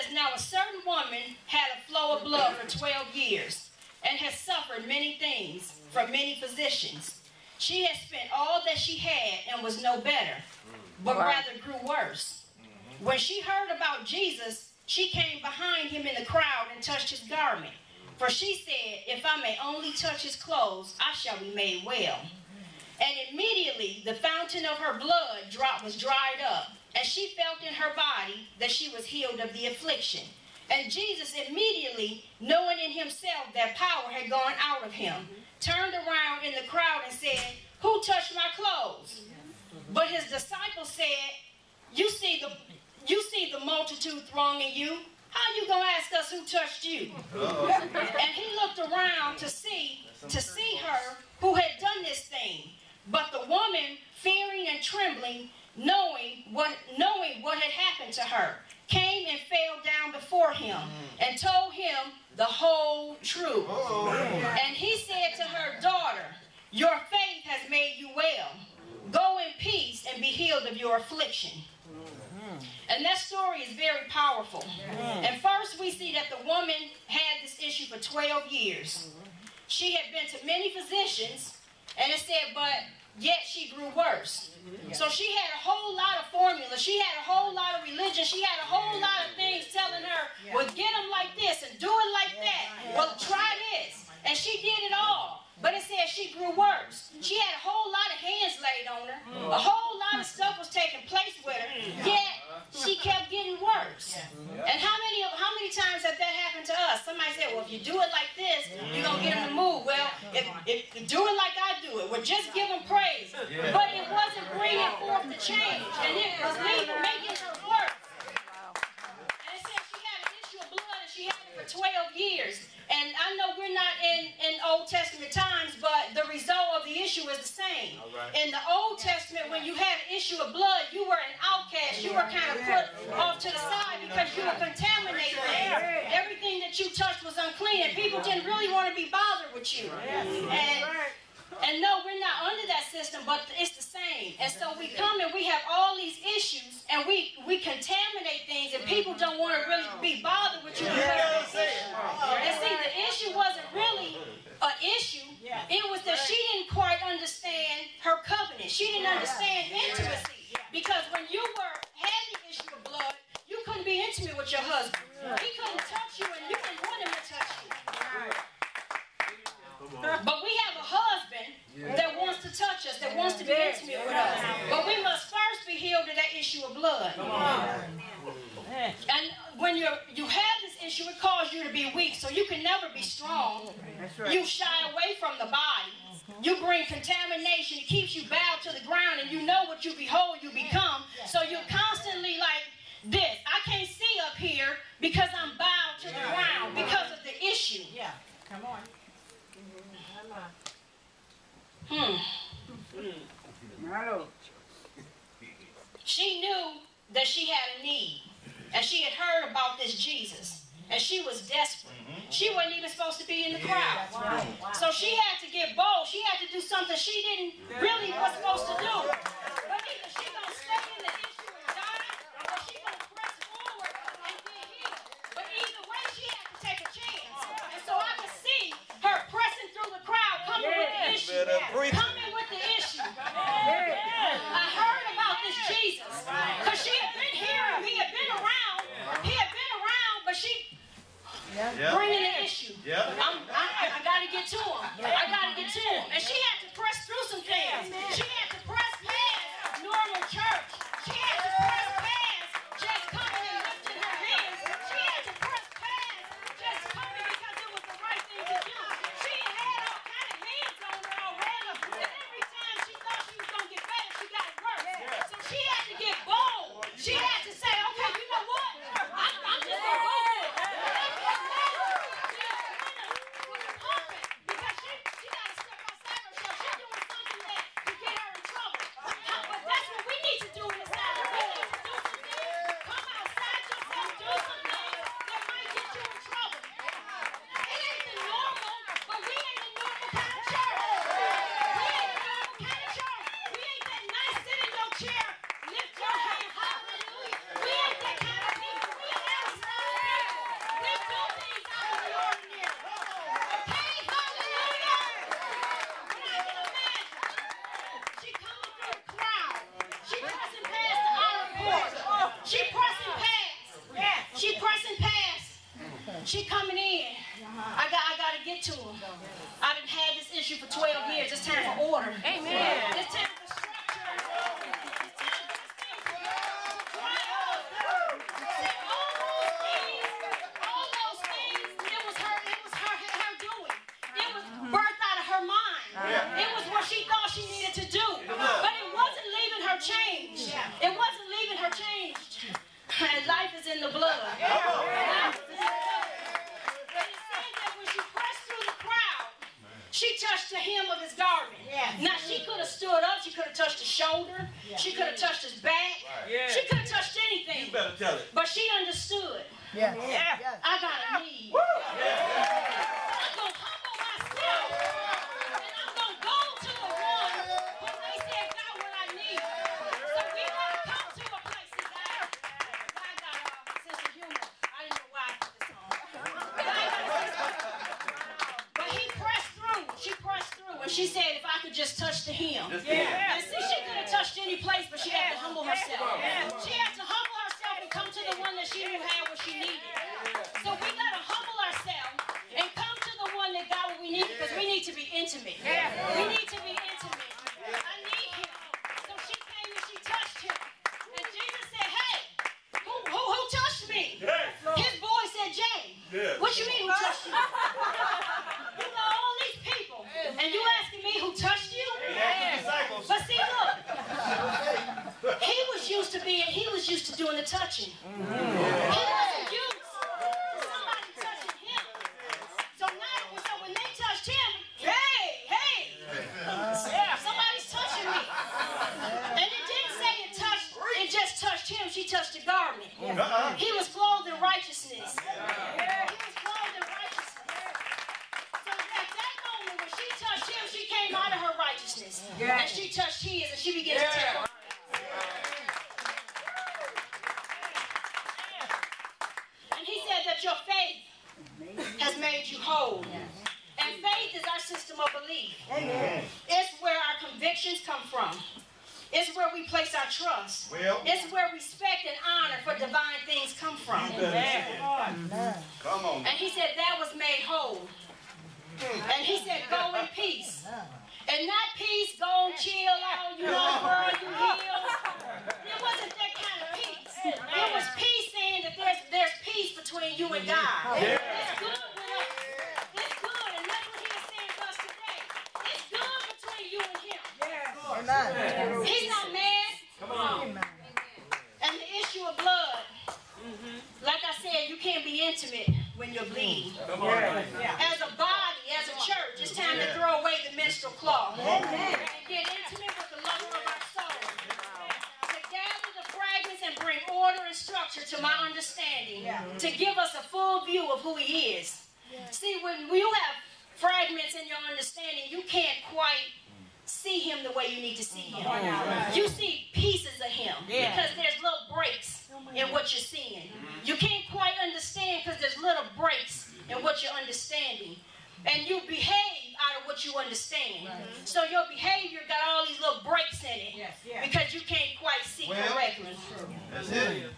says, now a certain woman had a flow of blood for 12 years and has suffered many things from many physicians. She had spent all that she had and was no better, but rather grew worse. When she heard about Jesus, she came behind him in the crowd and touched his garment. For she said, if I may only touch his clothes, I shall be made well. And immediately the fountain of her blood was dried up, and she felt in her body that she was healed of the affliction. And Jesus immediately, knowing in himself that power had gone out of him, turned around in the crowd and said, who touched my clothes? But his disciples said, you see the multitude thronging you. How you gonna ask us who touched you? And he looked around to see her who had done this thing. But the woman, fearing and trembling, knowing what had happened to her, came and fell down before him and told him the whole truth. And he said to her, daughter, your faith has made you well. Go in peace and be healed of your affliction. And that story is very powerful. And first we see that the woman had this issue for 12 years. She had been to many physicians, and it said, but yet she grew worse. So she had a whole lot of formulas. She had a whole lot of religion. She had a whole lot of things telling her, well, get them like this and do it like that. Well, try this. And she did it all. But it said she grew worse. She had a whole lot of hands laid on her. A whole lot of stuff was taking place with her. Yet she kept getting worse. And how many times has that happened to us? Somebody said, well, if you do it like this, you're going to get them to move. Well, if you do it like I do it, well, just give them praise. But it wasn't bringing forth the change. And it was making her worse. And it said she had an issue of blood and she had it for 12 years. And I know we're not in Old Testament times, but the result of the issue is the same. In the Old Testament, when you had an issue of blood, you were an outcast. You were kind of put off to the side because you were contaminated. Everything that you touched was unclean, and people didn't really want to be bothered with you. And no, we're not under that system, but it's the same. And so we come and we have all these issues, and we contaminate things, and people don't want to really be bothered with you because of this issue. And see, the issue wasn't really an issue. It was that she didn't quite understand her covenant. She didn't understand intimacy. Because when you had the issue of blood, you couldn't be intimate with your husband. He couldn't touch you, and you didn't want him to touch you. But we have a husband that wants to touch us, that wants to be intimate with us. But we must first be healed of that issue of blood. And when you have this issue, it causes you to be weak, so you can never be strong. You shy away from the body. You bring contamination. It keeps you bowed to the ground, and you know what you behold, you become. So you're constantly like this. I can't see up here because I'm bowed to the ground because of the issue. Come on. She knew that she had a need, and she had heard about this Jesus, and she was desperate. She wasn't even supposed to be in the crowd. So she had to get bold. She had to do something she didn't really was supposed to do. But either she gonna stay in the issue and die, or she gonna press forward and get healed. But either way, she had to take a chance. And so I could see her pressing through the crowd, coming with the issue. Coming with the issue. I heard about this Jesus. Because she had been hearing, he had been around. He had been around, but she bringing the issue. I got to get to him. I got to get to him. And she had to press through some things. She had to press past normal church. She had to press past just coming and lifting her hands. She had to press past just coming because it was the right thing to do. She had all kind of hands on her already. And every time she thought she was going to get better, she got worse. So she had to get bold. She had to say, okay, you know what? I'm just going to go for it. Because she got to step outside herself. She's doing something that can get her She coming in. I got to get to him. I done had this issue for 12 years. It's time for order. Amen. It's time for structure. All those things, it was her doing. It was birthed out of her mind. It was what she thought she needed to do. But it wasn't leaving her changed. It wasn't leaving her changed. And life is in the blood. She touched the hem of his garment. Now, she could have stood up. She could have touched his shoulder. She could have touched his back. She could have touched anything. You better tell it. But she understood. I got a need. I'm going to humble myself. And I'm going to go to the one who they said got what I need. So we got to come to a place that God got a sense of humor. I didn't know why I put this on. But he pressed through. She pressed through. And she said if I could just touch the hem. And see, she could have touched any place, but she had to humble herself. She had to humble herself and come to the one that she knew had what she needed. So we got to humble ourselves and come to the one that got what we need, because we need to be intimate. We need to be intimate. I need him. So she came and she touched him. And Jesus said, hey, who touched me? His boy said, Jay. What you mean who touched you? You got all these people. And you asking me who touched you? But see, look. He was used to doing the touching. He wasn't used to somebody touching him. So when they touched him, hey, somebody's touching me. And it didn't say it just touched him. She touched the garment. He was clothed in righteousness. He was clothed in righteousness. So at that moment when she touched him, she came out of her righteousness. And she touched his, and she began to take on. Your faith has made you whole. And faith is our system of belief. It's where our convictions come from. It's where we place our trust. It's where respect and honor for divine things come from. Come on. And he said that was made whole. And he said go in peace. And not peace, go and chill out, you know, girl, you heal. It wasn't that kind of peace. It was peace saying that there's peace between you and God. It's good with us. It's good, and that's what he is saying to us today. It's good between you and him. He's not mad. Come on. And the issue of blood, like I said, you can't be intimate when you're bleeding. As a body, as a church, it's time to throw away the menstrual cloth and get intimate with the lover of our soul. To gather the fragments and bring order and structure to my understanding, to give us a full view of who he is. See, when you have fragments in your understanding, you can't quite see him the way you need to see him. You see pieces of him because there's little breaks in what you're seeing. You can't quite understand because there's little breaks in what you're understanding. And you behave out of what you understand. So your behavior got all these little breaks in it because you can't quite see correctly. That's it.